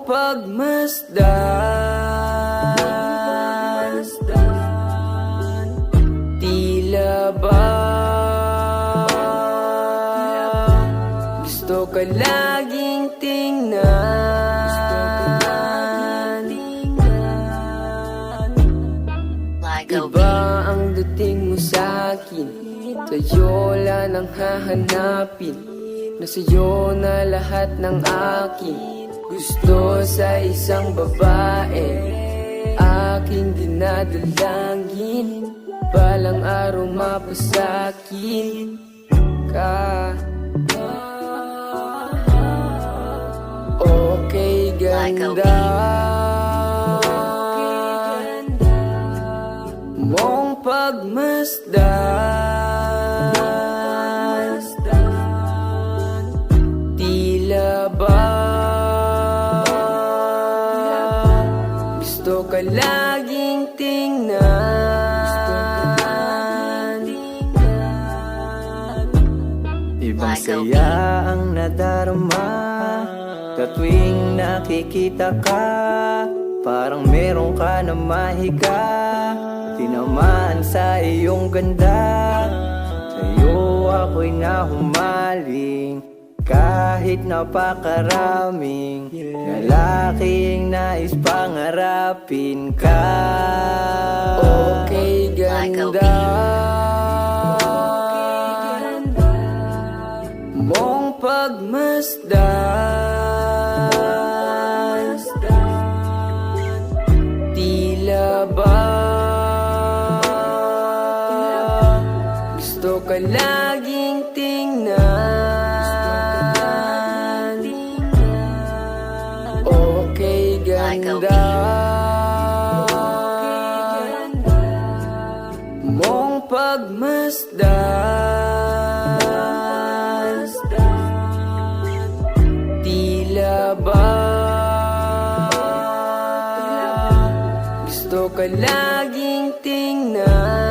pagmasdan, tila ba gusto ka laging tingnan? Iba ang dating mo sa'kin, sa'yo lang ang hahanapin, na sa'yo na lahat ng aking gusto sa isang babae. Aking dinadalangin, balang araw mapasakin ka. Okay, ganda mong pagmasdan, tila ba gusto ka laging tingnan? Ibang saya ang nadarama katwing nakikita ka. Parang meron ka na mahiga, tinamaan sa iyong ganda. Sa'yo ako'y nahumaling, kahit napakaraming lalaking nais pangarapin ka. Okay, ganda mong pagmasdan, tila ba gusto ka laging tingnan? Okay, ganda mong pagmasdan, tila ba gusto ka laging tingnan?